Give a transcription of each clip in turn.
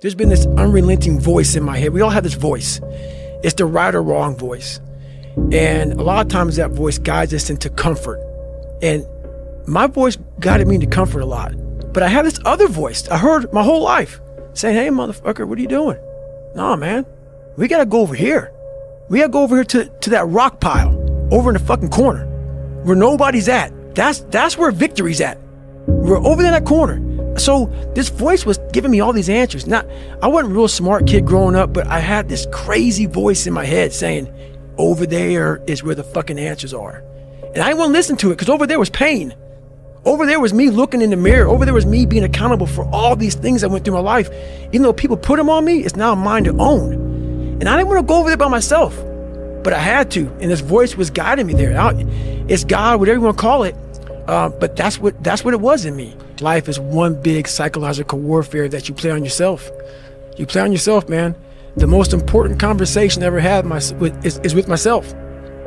There's been this unrelenting voice in my head. We all have this voice. It's the right or wrong voice. And a lot of times that voice guides us into comfort. And my voice guided me into comfort a lot. But I have this other voice I heard my whole life saying, hey, motherfucker, what are you doing? No, man, we got to go over here. We got to go over here to that rock pile over in the fucking corner where nobody's at. That's where victory's at. We're over in that corner. So this voice was giving me all these answers. Now, I wasn't a real smart kid growing up, but I had this crazy voice in my head saying, over there is where the fucking answers are. And I didn't want to listen to it because over there was pain. Over there was me looking in the mirror. Over there was me being accountable for all these things I went through my life. Even though people put them on me, it's now mine to own. And I didn't want to go over there by myself, but I had to. And this voice was guiding me there. It's God, whatever you want to call it. But that's what it was in me. Life is one big psychological warfare that you play on yourself. You play on yourself, man. The most important conversation I ever had is with myself.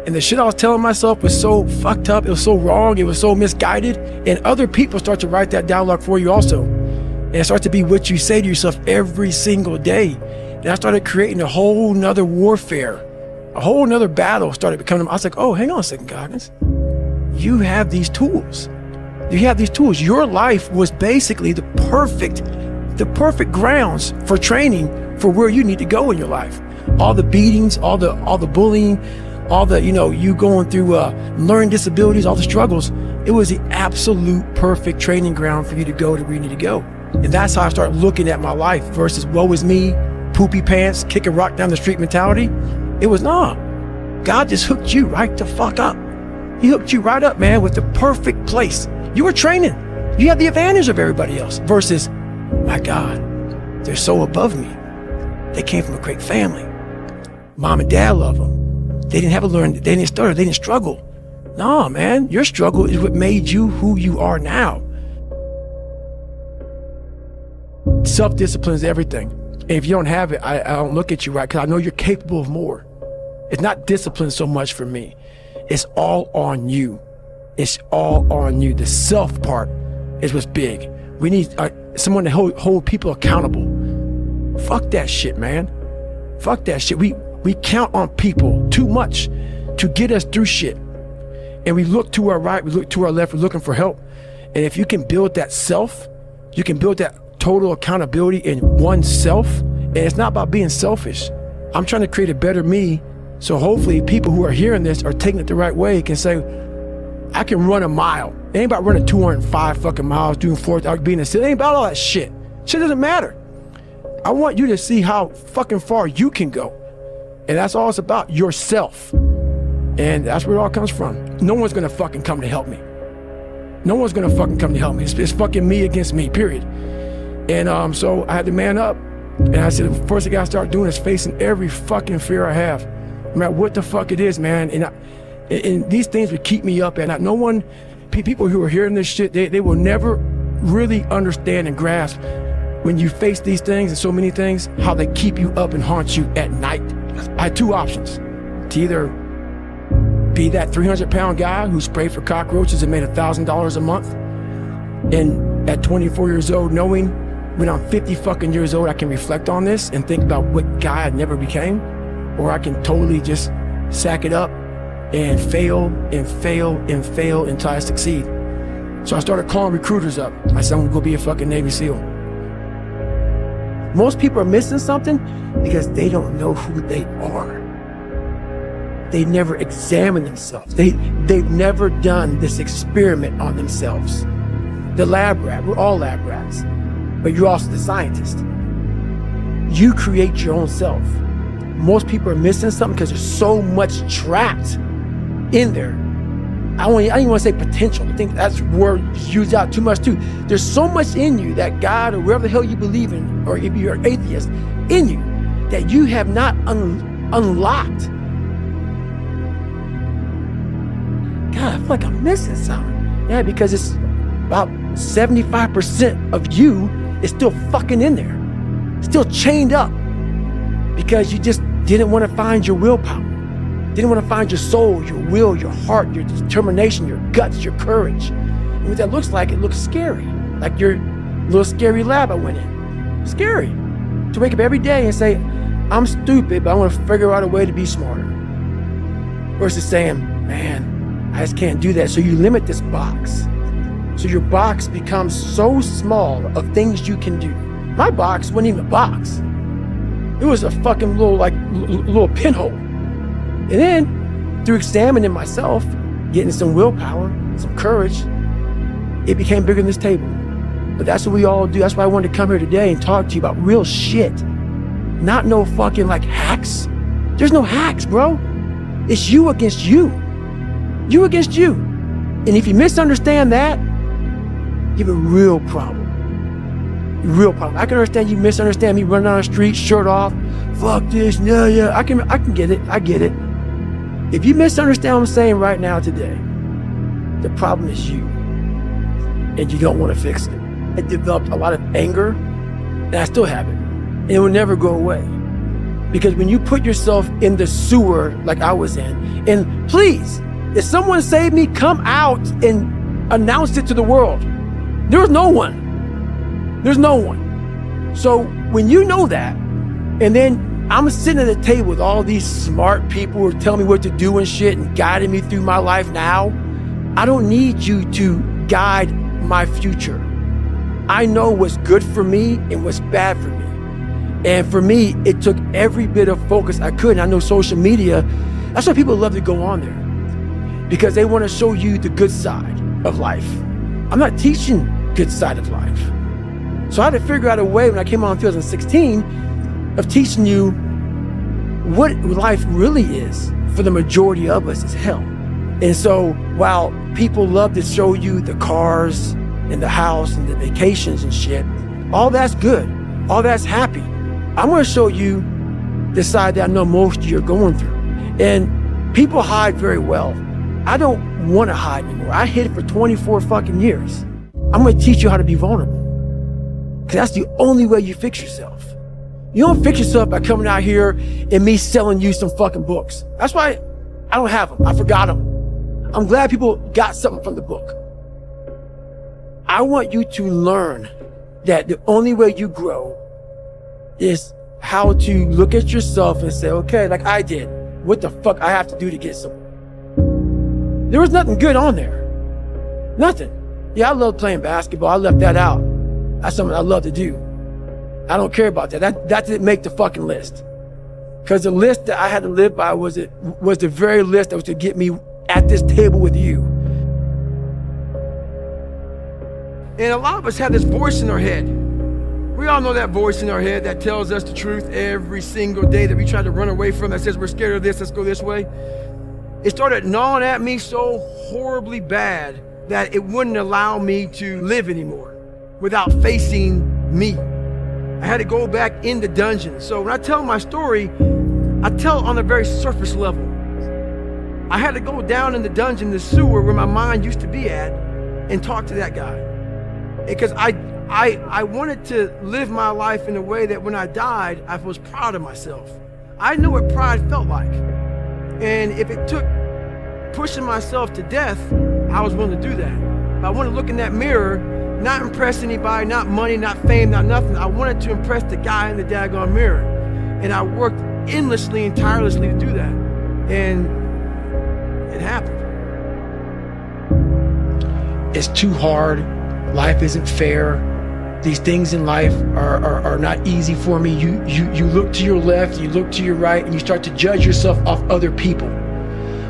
And the shit I was telling myself was so fucked up. It was so wrong. It was so misguided. And other people start to write that dialogue for you also. And it starts to be what you say to yourself every single day. And I started creating a whole nother warfare. A whole nother battle started becoming. I was like, oh, hang on a second, Goggins. You have these tools. You have these tools. Your life was basically the perfect grounds for training for where you need to go in your life. All the beatings, all the bullying, all the, you going through learning disabilities, all the struggles. It was the absolute perfect training ground for you to go to where you need to go. And that's how I started looking at my life versus woe is me, poopy pants, kick a rock down the street mentality. It was, nah, God just hooked you right the fuck up. He hooked you right up, man, with the perfect place. You were training. You had the advantage of everybody else versus, my God, they're so above me. They came from a great family. Mom and dad love them. They didn't have to learn. They didn't stutter. They didn't struggle. No, man, your struggle is what made you who you are now. Self-discipline is everything. And if you don't have it, I don't look at you right because I know you're capable of more. It's not discipline so much for me. It's all on you. It's all on you. The self part is what's big. We need someone to hold people accountable. Fuck that shit, man. Fuck that shit. We count on people too much to get us through shit. And we look to our right, we look to our left, we're looking for help. And if you can build that self, you can build that total accountability in oneself. And it's not about being selfish. I'm trying to create a better me. So hopefully people who are hearing this are taking it the right way, can say, I can run a mile. It ain't about running 205 fucking miles, doing 4,000, being a city. It ain't about all that shit. Shit doesn't matter. I want you to see how fucking far you can go. And that's all it's about, yourself. And that's where it all comes from. No one's gonna fucking come to help me. No one's gonna fucking come to help me. It's fucking me against me, period. And so I had to man up. And I said, the first thing I gotta start doing is facing every fucking fear I have. No matter what the fuck it is, man. And these things would keep me up at night. No one, people who are hearing this shit, they will never really understand and grasp when you face these things and so many things, how they keep you up and haunt you at night. I had two options. To either be that 300-pound guy who sprayed for cockroaches and made $1,000 a month, and at 24 years old, knowing when I'm 50 fucking years old, I can reflect on this and think about what guy I never became, or I can totally just sack it up and fail and fail and fail until I succeed. So I started calling recruiters up. I said, I'm gonna go be a fucking Navy SEAL. Most people are missing something because they don't know who they are. They never examine themselves. They've never done this experiment on themselves. The lab rat, we're all lab rats, but you're also the scientist. You create your own self. Most people are missing something because there's so much trapped in there. I don't even want to say potential. I think that's word used out too much too. There's so much in you that God or wherever the hell you believe in, or if you're an atheist, in you that you have not unlocked. God, I feel like I'm missing something. Yeah, because it's about 75% of you is still fucking in there, still chained up, because you just didn't want to find your willpower. Didn't want to find your soul, your will, your heart, your determination, your guts, your courage. And what that looks like, it looks scary. Like your little scary lab I went in. Scary. To wake up every day and say, I'm stupid, but I want to figure out a way to be smarter. Versus saying, man, I just can't do that. So you limit this box. So your box becomes so small of things you can do. My box wasn't even a box. It was a fucking little pinhole. And then through examining myself, getting some willpower, some courage, it became bigger than this table. But that's what we all do. That's why I wanted to come here today and talk to you about real shit. Not no fucking like hacks. There's no hacks, bro. It's you against you. You against you. And if you misunderstand that, you have a real problem. Real problem. I can understand you misunderstand me running down the street, shirt off. Fuck this, yeah. I can get it. I get it. If you misunderstand what I'm saying right now today, the problem is you. And you don't want to fix it. I developed a lot of anger, and I still have it. And it will never go away. Because when you put yourself in the sewer like I was in, and please, if someone saved me, come out and announce it to the world. There was no one. There's no one. So when you know that, and then I'm sitting at a table with all these smart people who are telling me what to do and shit and guiding me through my life now, I don't need you to guide my future. I know what's good for me and what's bad for me. And for me, it took every bit of focus I could. And I know social media, that's why people love to go on there, because they want to show you the good side of life. I'm not teaching good side of life. So I had to figure out a way when I came on in 2016 of teaching you what life really is for the majority of us is hell. And so while people love to show you the cars and the house and the vacations and shit, all that's good, all that's happy. I'm gonna show you the side that I know most of you are going through. And people hide very well. I don't wanna hide anymore. I hid it for 24 fucking years. I'm gonna teach you how to be vulnerable. Cause that's the only way you fix yourself. You don't fix yourself by coming out here and me selling you some fucking books. That's why I don't have them. I forgot them. I'm glad people got something from the book. I want you to learn that the only way you grow is how to look at yourself and say, okay, like I did, what the fuck I have to do to get somewhere? There was nothing good on there. Nothing. Yeah, I love playing basketball. I left that out. That's something I love to do. I don't care about that. That didn't make the fucking list. Because the list that I had to live by was the very list that was to get me at this table with you. And a lot of us have this voice in our head. We all know that voice in our head that tells us the truth every single day that we try to run away from, that says we're scared of this, let's go this way. It started gnawing at me so horribly bad that it wouldn't allow me to live anymore without facing me. I had to go back in the dungeon. So when I tell my story, I tell it on a very surface level. I had to go down in the dungeon, the sewer where my mind used to be at, and talk to that guy. Because I wanted to live my life in a way that when I died, I was proud of myself. I knew what pride felt like. And if it took pushing myself to death, I was willing to do that. But I wanted to look in that mirror, not impress anybody, not money, not fame, not nothing. I wanted to impress the guy in the daggone mirror. And I worked endlessly and tirelessly to do that. And it happened. It's too hard. Life isn't fair. These things in life are not easy for me. You look to your left, you look to your right, and you start to judge yourself off other people.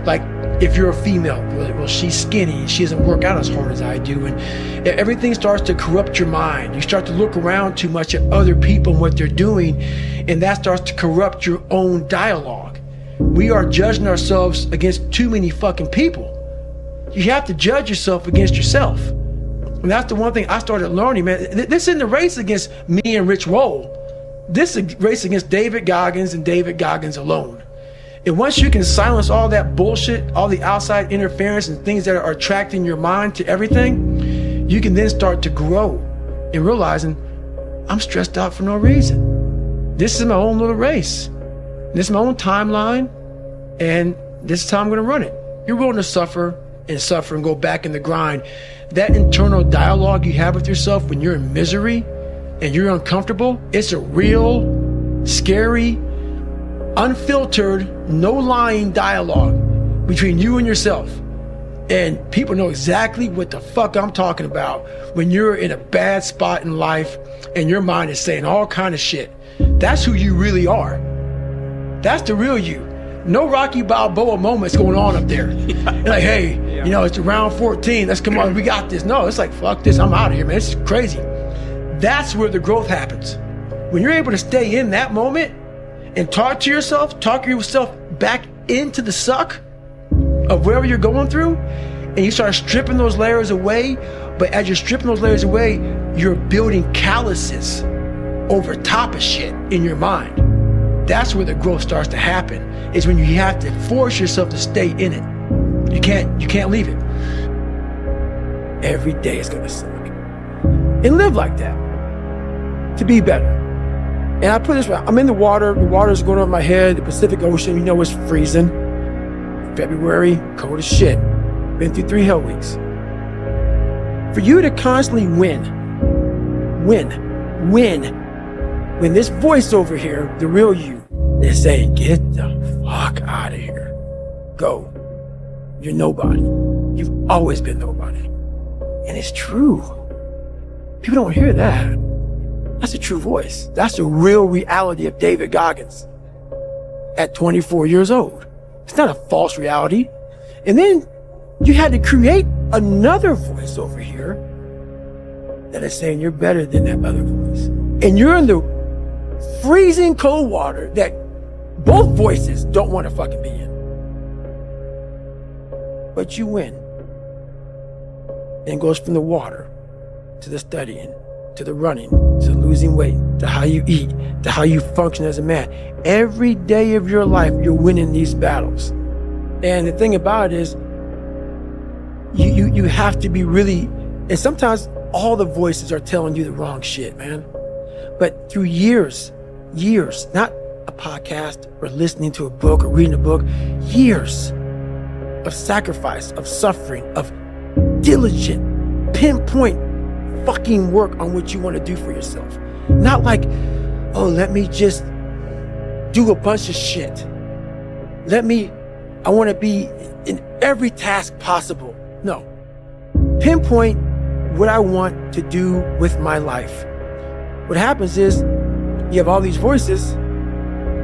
Like if you're a female, well, she's skinny, she doesn't work out as hard as I do, and everything starts to corrupt your mind. You start to look around too much at other people and what they're doing, and that starts to corrupt your own dialogue. We are judging ourselves against too many fucking people. You have to judge yourself against yourself. And that's the one thing I started learning, man. This isn't a race against me and Rich Roll. This is a race against David Goggins and David Goggins alone. And once you can silence all that bullshit, all the outside interference and things that are attracting your mind to everything, you can then start to grow in realizing I'm stressed out for no reason. This is my own little race. This is my own timeline, and this is how I'm gonna run it. You're willing to suffer and go back in the grind. That internal dialogue you have with yourself when you're in misery and you're uncomfortable, it's a real scary, unfiltered, no lying dialogue between you and yourself. And people know exactly what the fuck I'm talking about when you're in a bad spot in life and your mind is saying all kind of shit. That's who you really are. That's the real you. No Rocky Balboa moments going on up there. You're like, hey, you know, it's round 14. Let's come on, we got this. No, it's like, fuck this, I'm out of here, man. It's crazy. That's where the growth happens. When you're able to stay in that moment and talk yourself back into the suck of wherever you're going through, and you start stripping those layers away, but as you're stripping those layers away, you're building calluses over top of shit in your mind. That's where the growth starts to happen, is when you have to force yourself to stay in it. You can't leave it. Every day is gonna suck. And live like that, to be better. And I put this way, I'm in the water's going over my head, the Pacific Ocean, you know it's freezing. February, cold as shit. Been through 3 hell weeks. For you to constantly win, when this voice over here, the real you, is saying, get the fuck out of here. Go. You're nobody. You've always been nobody. And it's true. People don't hear that. That's a true voice. That's the real reality of David Goggins at 24 years old. It's not a false reality. And then you had to create another voice over here that is saying you're better than that other voice. And you're in the freezing cold water that both voices don't want to fucking be in. But you win. And it goes from the water to the studying, to the running, to losing weight, to how you eat, to how you function as a man. Every day of your life, you're winning these battles. And the thing about it is, you have to be really, and sometimes all the voices are telling you the wrong shit, man. But through years, not a podcast or listening to a book or reading a book, years of sacrifice, of suffering, of diligent, pinpoint fucking work on what you want to do for yourself. Not like, oh, let me just do a bunch of shit. I want to be in every task possible. No. Pinpoint what I want to do with my life. What happens is you have all these voices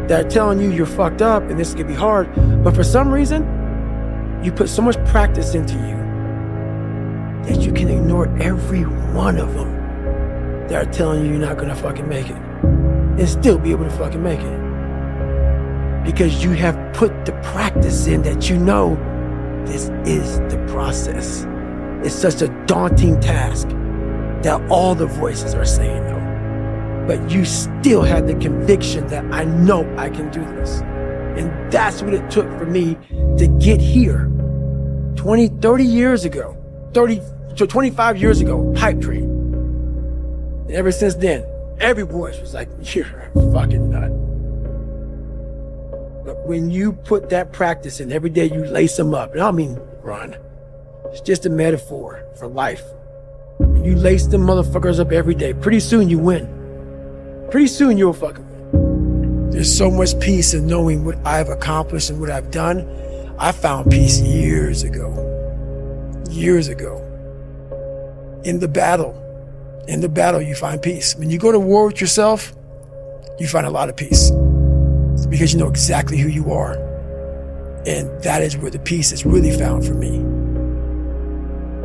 that are telling you you're fucked up and this is going to be hard. But for some reason, you put so much practice into you that you can ignore every one of them that are telling you you're not going to fucking make it and still be able to fucking make it. Because you have put the practice in that you know this is the process. It's such a daunting task that all the voices are saying no. But you still have the conviction that I know I can do this. And that's what it took for me to get here 30 years ago, 25 years ago, pipe dream. And ever since then, every voice was like, you're a fucking nut. But when you put that practice in, every day you lace them up, and I don't mean run, it's just a metaphor for life. When you lace them motherfuckers up every day, pretty soon you win. Pretty soon you'll fucking win. There's so much peace in knowing what I've accomplished and what I've done. I found peace years ago. In the battle you find peace. When you go to war with yourself, you find a lot of peace because you know exactly who you are. And that is where the peace is really found for me.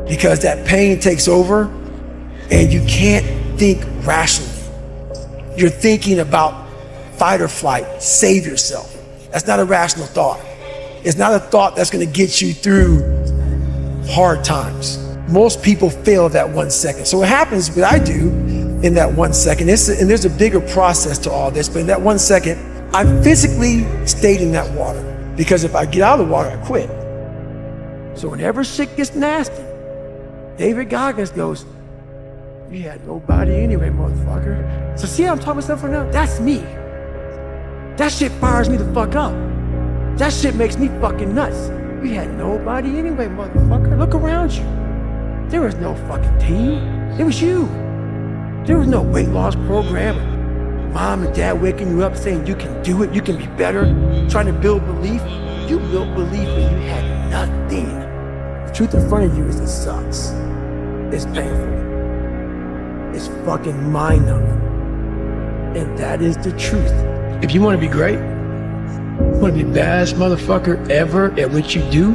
Because that pain takes over and you can't think rationally. You're thinking about fight or flight, save yourself. That's not a rational thought. It's not a thought that's going to get you through hard times. Most people fail that 1 second. So what happens, what I do in that 1 second, and there's a bigger process to all this, but in that 1 second, I physically stayed in that water. Because if I get out of the water, I quit. So whenever shit gets nasty, David Goggins goes, you had nobody anyway, motherfucker. So see how I'm talking myself right now? That's me. That shit fires me the fuck up. That shit makes me fucking nuts. You had nobody anyway, motherfucker. Look around you. There was no fucking team. It was you. There was no weight loss program, mom and dad waking you up saying you can do it, you can be better, trying to build belief. You built belief when you had nothing. The truth in front of you is it sucks. It's painful. It's fucking mind-numbing. And that is the truth. If you want to be great, you want to be the baddest motherfucker ever at what you do,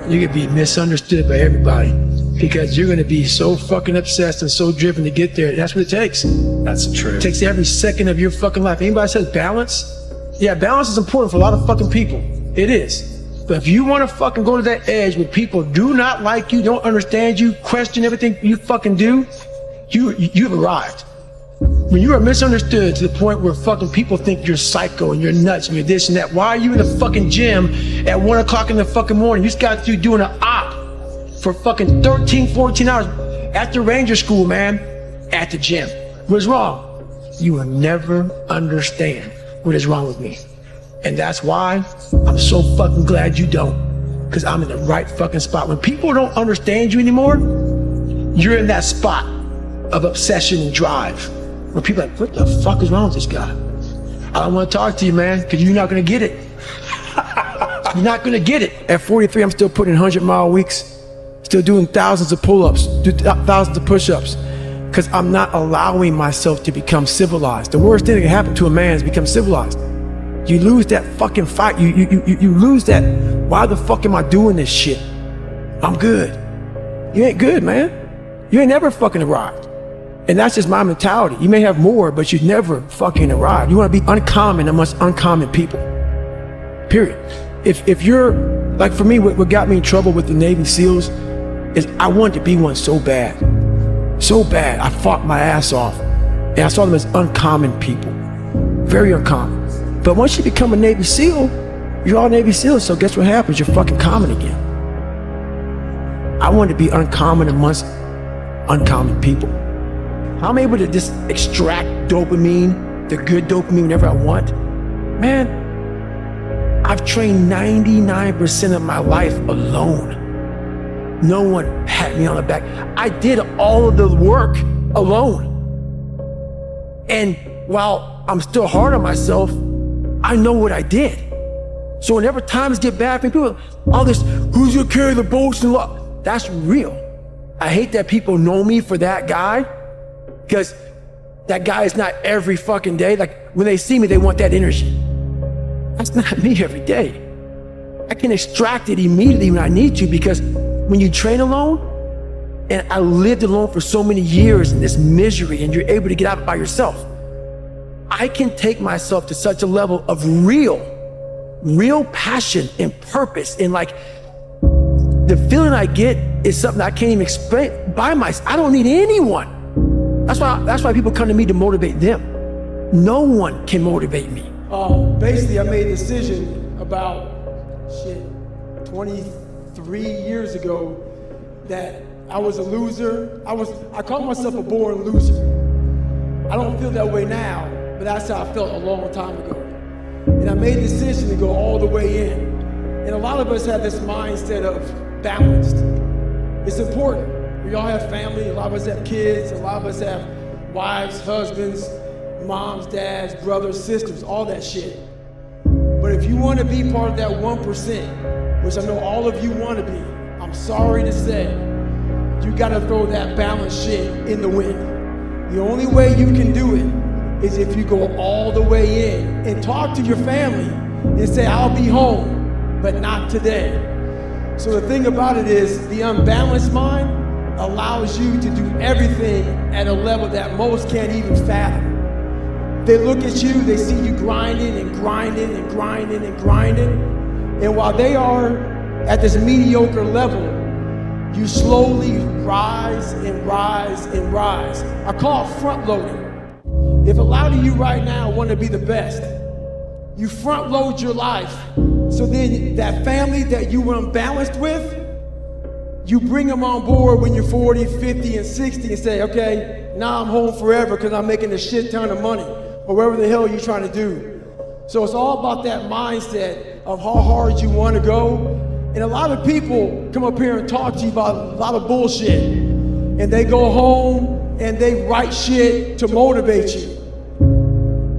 you're going to be misunderstood by everybody because you're going to be so fucking obsessed and so driven to get there. That's what it takes. That's true. It takes every second of your fucking life. Anybody says balance? Yeah, balance is important for a lot of fucking people. It is. But if you want to fucking go to that edge where people do not like you, don't understand you, question everything you fucking do, you've arrived. When you are misunderstood to the point where fucking people think you're psycho and you're nuts and you're this and that, why are you in the fucking gym at 1 o'clock in the fucking morning? You just got through doing an op for fucking 13, 14 hours at the Ranger School, man, at the gym. What's wrong? You will never understand what is wrong with me. And that's why I'm so fucking glad you don't, because I'm in the right fucking spot. When people don't understand you anymore, you're in that spot of obsession and drive. Where people are like, what the fuck is wrong with this guy? I don't want to talk to you, man, because you're not going to get it. You're not going to get it. At 43, I'm still putting 100-mile weeks, still doing thousands of pull-ups, thousands of push-ups, because I'm not allowing myself to become civilized. The worst thing that can happen to a man is become civilized. You lose that fucking fight. You lose that, why the fuck am I doing this shit? I'm good. You ain't good, man. You ain't never fucking arrived. And that's just my mentality. You may have more, but you never fucking arrive. You want to be uncommon amongst uncommon people. Period. If you're, like for me, what got me in trouble with the Navy SEALs is I wanted to be one so bad. So bad. I fought my ass off. And I saw them as uncommon people. Very uncommon. But once you become a Navy SEAL, you're all Navy SEALs, so guess what happens? You're fucking common again. I wanted to be uncommon amongst uncommon people. I'm able to just extract dopamine, the good dopamine whenever I want. Man, I've trained 99% of my life alone. No one pat me on the back. I did all of the work alone. And while I'm still hard on myself, I know what I did. So whenever times get bad for people, all this, who's gonna carry the boats and love? That's real. I hate that people know me for that guy, because that guy is not every fucking day. Like when they see me, they want that energy. That's not me every day. I can extract it immediately when I need to, because when you train alone, and I lived alone for so many years in this misery, and you're able to get out by yourself, I can take myself to such a level of real passion and purpose. And like the feeling I get is something I can't even explain by myself. I don't need anyone. That's why people come to me to motivate them. No one can motivate me. Basically, I made a decision about 23 years ago that I was a loser. I called myself a born loser. I don't feel that way now, but that's how I felt a long time ago. And I made the decision to go all the way in. And a lot of us have this mindset of balanced. It's important. We all have family, a lot of us have kids, a lot of us have wives, husbands, moms, dads, brothers, sisters, all that shit. But if you want to be part of that 1%, which I know all of you want to be, I'm sorry to say, you got to throw that balanced shit in the wind. The only way you can do it is if you go all the way in and talk to your family and say, I'll be home, but not today. So the thing about it is, the unbalanced mind allows you to do everything at a level that most can't even fathom. They look at you, they see you grinding and grinding and grinding and grinding. And while they are at this mediocre level, you slowly rise and rise and rise. I call it front loading. If a lot of you right now want to be the best, you front load your life. So then that family that you were unbalanced with, you bring them on board when you're 40, 50, and 60 and say, okay, now I'm home forever because I'm making a shit ton of money, or whatever the hell you're trying to do. So it's all about that mindset of how hard you want to go. And a lot of people come up here and talk to you about a lot of bullshit. And they go home and they write shit to motivate you.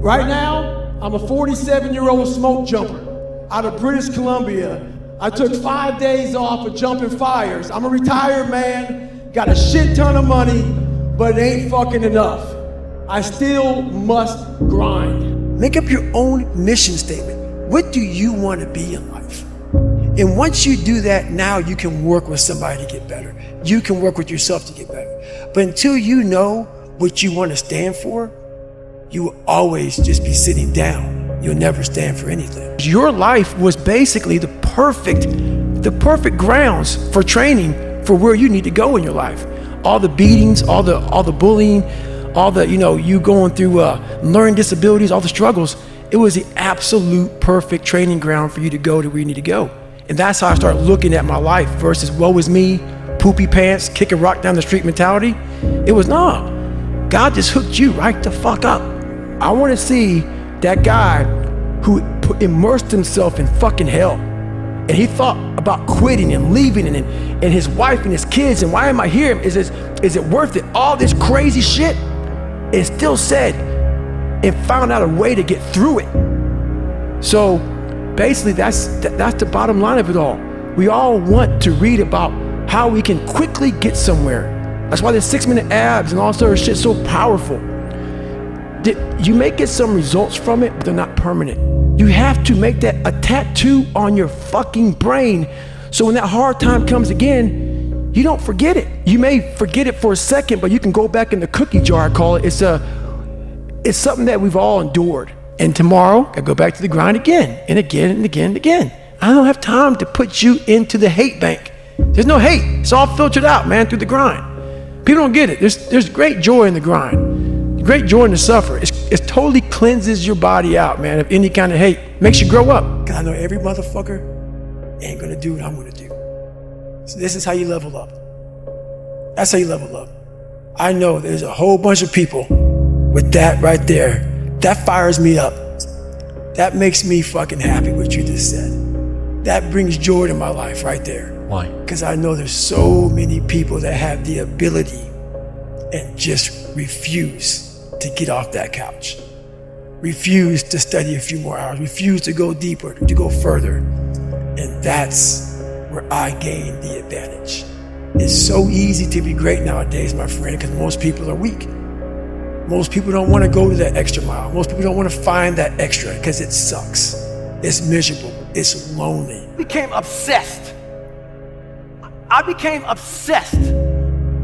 Right now, I'm a 47-year-old smoke jumper out of British Columbia. I took 5 days off of jumping fires. I'm a retired man, got a shit ton of money, but it ain't fucking enough. I still must grind. Make up your own mission statement. What do you want to be in life? And once you do that, now you can work with somebody to get better. You can work with yourself to get better. But until you know what you want to stand for, you will always just be sitting down. You'll never stand for anything. Your life was basically the perfect grounds for training for where you need to go in your life. All the beatings, all the bullying, all the, you going through learning disabilities, all the struggles, it was the absolute perfect training ground for you to go to where you need to go. And that's how I started looking at my life versus woe is me, poopy pants, kick a rock down the street mentality. It was, nah, God just hooked you right the fuck up. I want to see that guy who immersed himself in fucking hell. And he thought about quitting and leaving and his wife and his kids. And why am I here? Is it worth it? All this crazy shit. And still said and found out a way to get through it. So basically that's the bottom line of it all. We all want to read about how we can quickly get somewhere. That's why the 6-minute abs and all sort of shit is so powerful. You may get some results from it, but they're not permanent. You have to make that a tattoo on your fucking brain, so when that hard time comes again, you don't forget it. You may forget it for a second, but you can go back in the cookie jar, I call it. It's something that we've all endured. And tomorrow, I go back to the grind again and again and again and again. I don't have time to put you into the hate bank. There's no hate. It's all filtered out, man, through the grind. People don't get it. There's great joy in the grind. Great joy in the suffer. It totally cleanses your body out, man, of any kind of hate. Makes you grow up. Because I know every motherfucker ain't gonna do what I'm gonna do. So this is how you level up. That's how you level up. I know there's a whole bunch of people with that right there. That fires me up. That makes me fucking happy what you just said. That brings joy to my life right there. Why? Because I know there's so many people that have the ability and just refuse to get off that couch. Refuse to study a few more hours. Refuse to go deeper, to go further. And that's where I gain the advantage. It's so easy to be great nowadays, my friend, because most people are weak. Most people don't want to go to that extra mile. Most people don't want to find that extra because it sucks. It's miserable. It's lonely. I became obsessed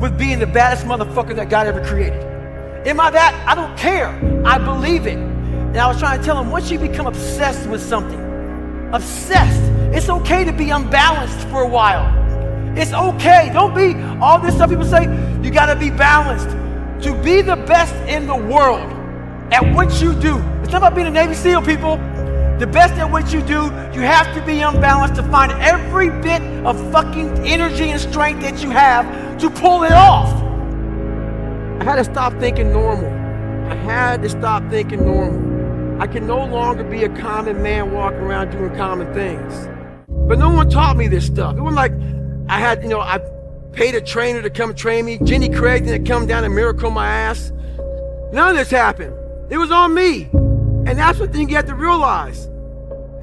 with being the baddest motherfucker that God ever created. Am I that? I don't care. I believe it. And I was trying to tell him, once you become obsessed with something, it's okay to be unbalanced for a while. It's okay. Don't be all this stuff people say, you gotta be balanced. To be the best in the world at what you do. It's not about being a Navy SEAL, people. The best at what you do, you have to be unbalanced to find every bit of fucking energy and strength that you have to pull it off. I had to stop thinking normal. I can no longer be a common man walking around doing common things. But no one taught me this stuff. It wasn't like I had, I paid a trainer to come train me. Jenny Craig didn't come down and miracle my ass. None of this happened. It was on me. And that's the thing you have to realize.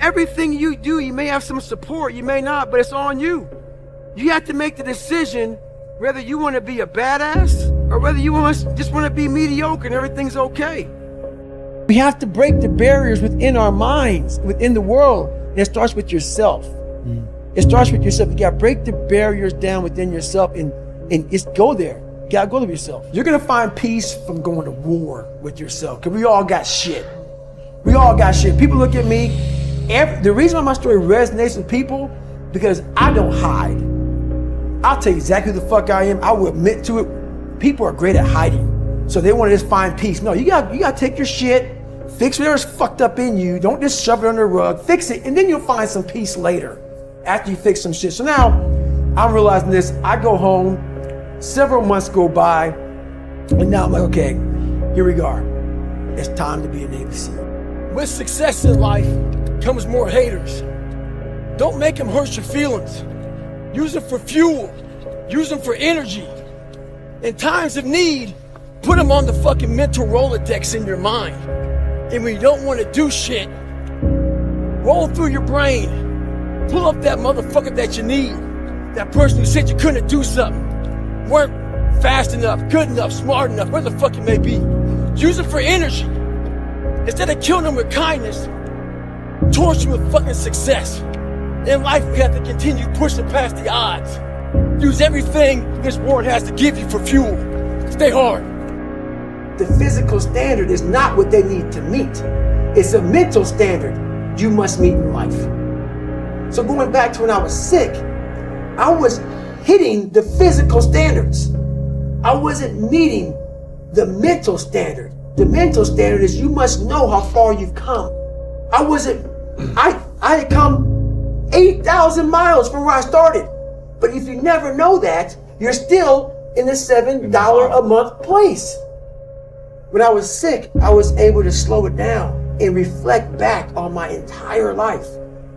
Everything you do, you may have some support, you may not, but it's on you. You have to make the decision whether you want to be a badass or whether you just want to be mediocre and everything's okay. We have to break the barriers within our minds, within the world. And it starts with yourself. It starts with yourself. You got to break the barriers down within yourself and just go there. You got to go to yourself. You're going to find peace from going to war with yourself because we all got shit. People look at me. The reason why my story resonates with people, because I don't hide. I'll tell you exactly who the fuck I am. I will admit to it. People are great at hiding. So they want to just find peace. No, you got to take your shit, fix whatever's fucked up in you. Don't just shove it under the rug. Fix it, and then you'll find some peace later after you fix some shit. So now I'm realizing this. I go home, several months go by, and now I'm like, okay, here we go. It's time to be a Navy SEAL. With success in life comes more haters. Don't make them hurt your feelings. Use them for fuel. Use them for energy. In times of need, put them on the fucking mental Rolodex in your mind. And when you don't want to do shit, roll through your brain, pull up that motherfucker that you need, that person who said you couldn't do something, weren't fast enough, good enough, smart enough, where the fuck you may be. Use it for energy. Instead of killing them with kindness, torture them with fucking success. In life, we have to continue pushing past the odds. Use everything this world has to give you for fuel. Stay hard. The physical standard is not what they need to meet. It's a mental standard you must meet in life. So going back to when I was sick, I was hitting the physical standards. I wasn't meeting the mental standard. The mental standard is you must know how far you've come. I had come 8,000 miles from where I started. But if you never know that, you're still in the $7 a month place. When I was sick, I was able to slow it down and reflect back on my entire life.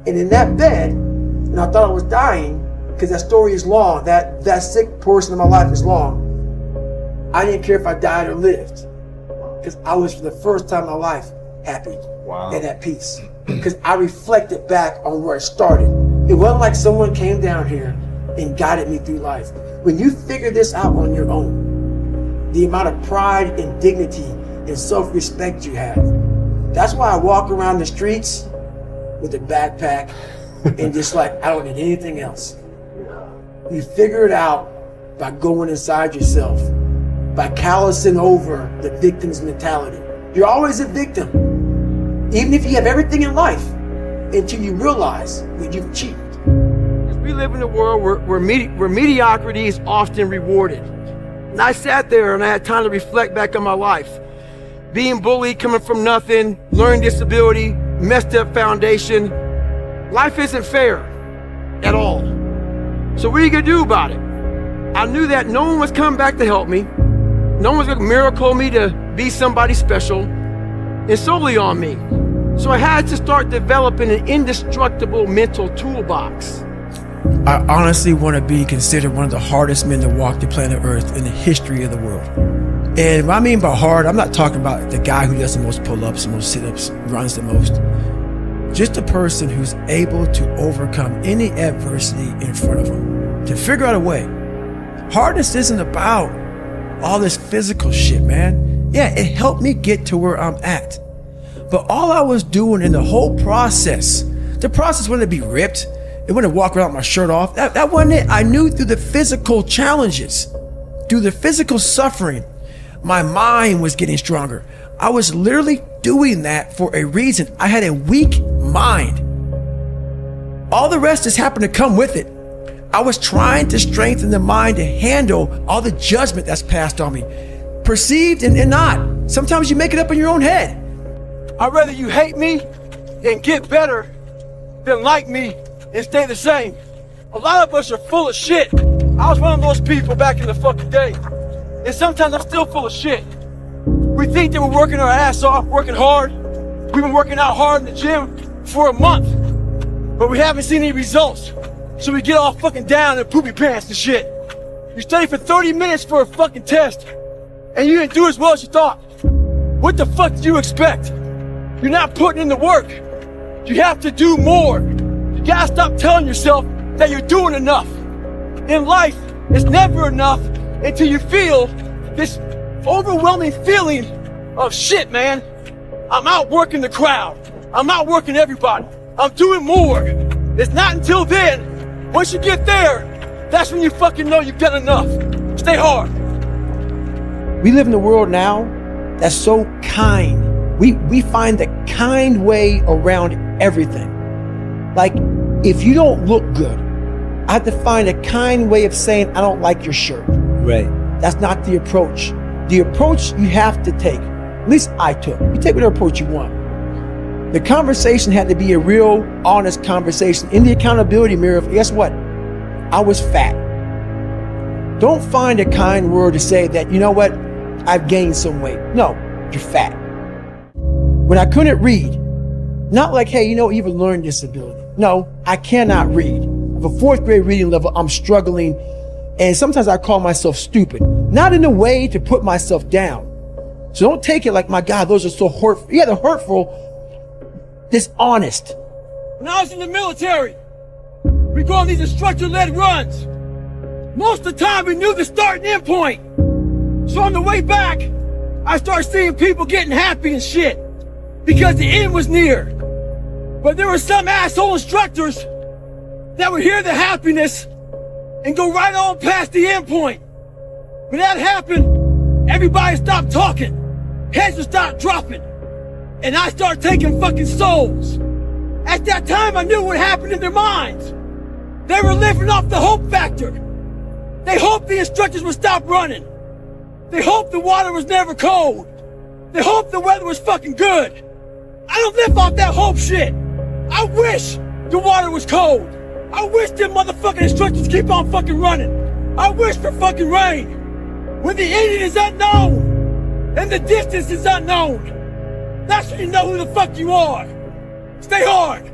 And in that bed, and I thought I was dying, because that story is long, that sick portion of my life is long. I didn't care if I died or lived, because I was, for the first time in my life, happy and at peace. Because I reflected back on where I started. It wasn't like someone came down here and guided me through life. When you figure this out on your own, the amount of pride and dignity and self-respect you have. That's why I walk around the streets with a backpack and just like, I don't need anything else. You figure it out by going inside yourself, by callousing over the victim's mentality. You're always a victim, even if you have everything in life, until you realize that you've cheated. We live in a world where mediocrity is often rewarded. And I sat there and I had time to reflect back on my life. Being bullied, coming from nothing, learning disability, messed up foundation. Life isn't fair at all. So what are you gonna do about it? I knew that no one was coming back to help me. No one was gonna miracle me to be somebody special, and solely on me. So I had to start developing an indestructible mental toolbox. I honestly want to be considered one of the hardest men to walk the planet Earth in the history of the world. And what I mean by hard, I'm not talking about the guy who does the most pull-ups, the most sit-ups, runs the most. Just a person who's able to overcome any adversity in front of him, to figure out a way. Hardness isn't about all this physical shit, man. Yeah, it helped me get to where I'm at. But all I was doing in the whole process, the process wasn't to be ripped. It wasn't to walk around with my shirt off. That wasn't it. I knew through the physical challenges, through the physical suffering, my mind was getting stronger. I was literally doing that for a reason. I had a weak mind. All the rest just happened to come with it. I was trying to strengthen the mind to handle all the judgment that's passed on me, perceived and not. Sometimes you make it up in your own head. I'd rather you hate me and get better than like me and stay the same. A lot of us are full of shit. I was one of those people back in the fucking day. And sometimes I'm still full of shit. We think that we're working our ass off, working hard. We've been working out hard in the gym for a month, but we haven't seen any results. So we get all fucking down in poopy pants and shit. You study for 30 minutes for a fucking test, and you didn't do as well as you thought. What the fuck do you expect? You're not putting in the work. You have to do more. You gotta stop telling yourself that you're doing enough. In life, it's never enough until you feel this overwhelming feeling of shit, man. I'm outworking the crowd. I'm outworking everybody. I'm doing more. It's not until then, once you get there, that's when you fucking know you've done enough. Stay hard. We live in a world now that's so kind. We find the kind way around everything. Like, if you don't look good, I have to find a kind way of saying, I don't like your shirt. Right. That's not the approach. The approach you have to take, at least I took. You take whatever approach you want. The conversation had to be a real, honest conversation. In the accountability mirror, guess what? I was fat. Don't find a kind word to say that, you know what? I've gained some weight. No, you're fat. When I couldn't read, not like, hey, you know, you have a learning disability. No, I cannot read. I have a 4th grade reading level. I'm struggling. And sometimes I call myself stupid. Not in a way to put myself down, So don't take it like, my God, those are so hurtful. Yeah, they're hurtful. Dishonest. When I was in the military, we go on these instructor-led runs. Most of the time, we knew the start and end point. So on the way back, I started seeing people getting happy and shit because the end was near. But there were some asshole instructors that would hear the happiness and go right on past the end point. When that happened, everybody stopped talking. Heads would start dropping. And I started taking fucking souls. At that time, I knew what happened in their minds. They were living off the hope factor. They hoped the instructors would stop running. They hoped the water was never cold. They hoped the weather was fucking good. I don't live off that hope shit. I wish the water was cold. I wish them motherfucking instructors keep on fucking running. I wish for fucking rain. When the ending is unknown and the distance is unknown, that's when you know who the fuck you are. Stay hard.